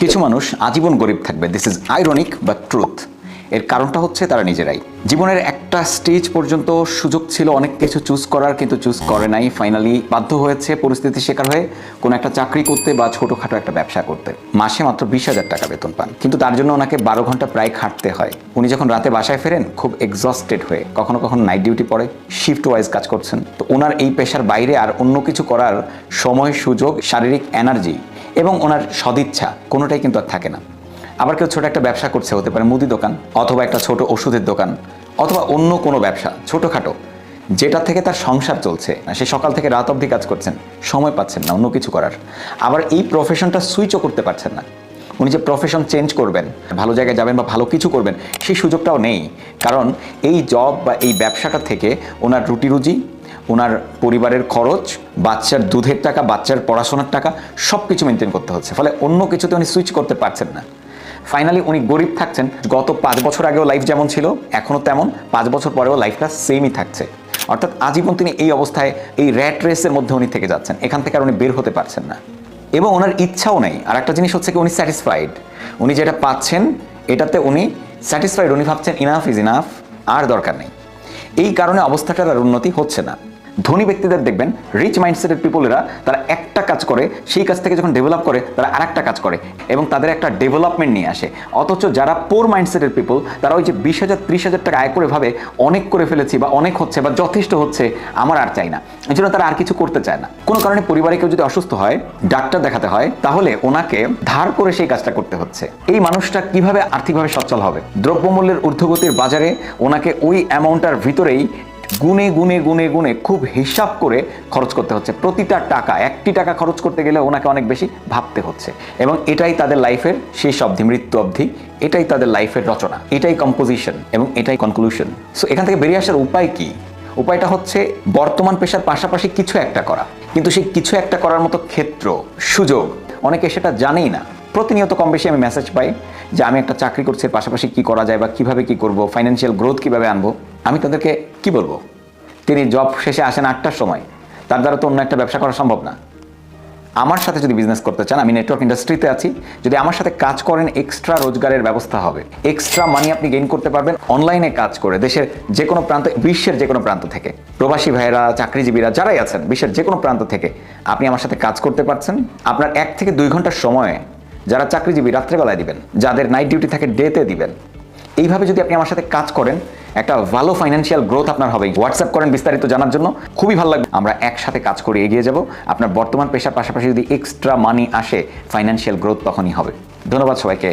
কিছু মানুষ আজীবন গরিব থাকবে, this is ironic but truth. এর কারণটা হচ্ছে তারা নিজেরাই। জীবনের একটা স্টেজ পর্যন্ত সুযোগ ছিল অনেক কিছু চুজ করার, কিন্তু চুজ করে নাই। ফাইনালি বাধ্য হয়েছে পরিস্থিতির শিকার হয়ে কোনো একটা চাকরি করতে বা ছোটোখাটো একটা ব্যবসা করতে। মাসে মাত্র 20,000 টাকা বেতন পান, কিন্তু তার জন্য ওনাকে 12 ঘন্টা প্রায় খাটতে হয়। উনি যখন রাতে বাসায় ফেরেন খুব এক্সস্টেড হয়ে, কখনো কখনো নাইট ডিউটি পড়ে, শিফট ওয়াইজ কাজ করছেন। তো ওনার এই পেশার বাইরে আর অন্য কিছু করার সময়, সুযোগ, শারীরিক এনার্জি এবং ওনার সদিচ্ছা কোনোটাই কিন্তু আর থাকে না। আবার কেউ ছোট একটা ব্যবসা করছে, হতে পারে মুদি দোকান অথবা একটা ছোট ওষুধের দোকান অথবা অন্য কোনো ব্যবসা ছোটোখাটো, যেটা থেকে তার সংসার চলছে। সে সকাল থেকে রাত অবধি কাজ করছেন, সময় পাচ্ছেন না অন্য কিছু করার। আবার এই প্রফেশনটা সুইচও করতে পারছেন না। উনি যে প্রফেশন চেঞ্জ করবেন, ভালো জায়গায় যাবেন বা ভালো কিছু করবেন, সেই সুযোগটাও নেই। কারণ এই জব বা এই ব্যবসাটা থেকে ওনার রুটি রুজি, ওনার পরিবারের খরচ, বাচ্চার দুধের টাকা, বাচ্চার পড়াশোনার টাকা সব কিছু মেনটেন করতে হচ্ছে। ফলে অন্য কিছুতে উনি সুইচ করতে পারছেন না। ফাইনালি উনি গরিব থাকছেন। গত 5 বছর আগেও লাইফ যেমন ছিল এখনও তেমন, 5 বছর পরেও লাইফটা সেমই থাকছে। অর্থাৎ আজীবন তিনি এই অবস্থায়, এই র্যাট রেসের মধ্যে উনি থেকে যাচ্ছেন। এখান থেকে আর উনি বের হতে পারছেন না এবং ওনার ইচ্ছাও নেই। আর একটা জিনিস হচ্ছে কি, উনি স্যাটিসফাইড। উনি যেটা পাচ্ছেন এটাতে উনি স্যাটিসফাইড। উনি ভাবছেন ইনাফ ইজ ইনাফ, আর দরকার নেই। এই কারণে অবস্থাটার আর উন্নতি হচ্ছে না। ধনী ব্যক্তিদের দেখবেন, রিচ মাইন্ডসেটের পিপলেরা, তারা একটা কাজ করে, সেই কাজ থেকে যখন ডেভেলপ করে তারা আরেকটা কাজ করে এবং তাদের একটা ডেভেলপমেন্ট নিয়ে আসে। অথচ যারা পোর মাইন্ডসেটের পিপল, তারা ওই যে 20,000 30,000 টাকা আয় করে ভাবে অনেক করে ফেলেছি বা অনেক হচ্ছে বা যথেষ্ট হচ্ছে, আমার আর চাই না। এই জন্য তারা আর কিছু করতে চায় না। কোনো কারণে পরিবারে কেউ যদি অসুস্থ হয়, ডাক্তার দেখাতে হয়, তাহলে ওনাকে ধার করে সেই কাজটা করতে হচ্ছে। এই মানুষটা কিভাবে আর্থিকভাবে সচ্ছল হবে? দ্রব্যমূল্যের ঊর্ধ্বগতির বাজারে ওনাকে ওই অ্যামাউন্টটার ভিতরেই গুনে গুনে গুনে গুনে খুব হিসাব করে খরচ করতে হচ্ছে। প্রতিটা টাকা, 1টি টাকা খরচ করতে গেলে ওনাকে অনেক বেশি ভাবতে হচ্ছে। এবং এটাই তাদের লাইফের শেষ অবধি, মৃত্যু অবধি এটাই তাদের লাইফের রচনা, এটাই কম্পোজিশন এবং এটাই কনক্লুশন। সো এখান থেকে বেরিয়ে আসার উপায় কি? উপায়টা হচ্ছে বর্তমান পেশার পাশাপাশি কিছু একটা করা। কিন্তু সেই কিছু একটা করার মতো ক্ষেত্র, সুযোগ অনেকে সেটা জানেই না। প্রতিনিয়ত কম বেশি আমি মেসেজ পাই যে আমি একটা চাকরি করছি, পাশাপাশি কি করা যায় বা কিভাবে কি করব, ফাইন্যান্সিয়াল গ্রোথ কিভাবে আনবো। আমি তাদেরকে কি বলবো? তিনি জব শেষে আসেন 8টার সময়, তার দ্বারা তো অন্য একটা ব্যবসা করা সম্ভব না। আমার সাথে যদি বিজনেস করতে চান, আমি নেটওয়ার্ক ইন্ডাস্ট্রিতে আছি, যদি আমার সাথে কাজ করেন এক্সট্রা রোজগারের ব্যবস্থা হবে। এক্সট্রা মানি আপনি গেইন করতে পারবেন অনলাইনে কাজ করে, দেশের যে কোনো প্রান্ত, বিশ্বের যে কোনো প্রান্ত থেকে। প্রবাসী ভাইয়েরা, চাকরিজীবীরা যারাই আছেন বিশ্বের যে কোনো প্রান্ত থেকে আপনি আমার সাথে কাজ করতে পারছেন। আপনার 1 থেকে 2 ঘন্টার সময়ে, যারা চাকরিজীবী রাত্রেবেলায় দিবেন, যাদের নাইট ডিউটি থাকে ডেতে দিবেন। এইভাবে যদি আপনি আমার সাথে কাজ করেন, একটা ভালো ফাইন্যান্সিয়াল গ্রোথ আপনার হবে। হোয়াটসঅ্যাপ করেন বিস্তারিত জানার জন্য, খুবই ভালো লাগবে। আমরা একসাথে কাজ করে এগিয়ে যাব। আপনার বর্তমান পেশার পাশাপাশি যদি এক্সট্রা মানি আসে, ফাইন্যান্সিয়াল গ্রোথ তখনই হবে। ধন্যবাদ সবাইকে।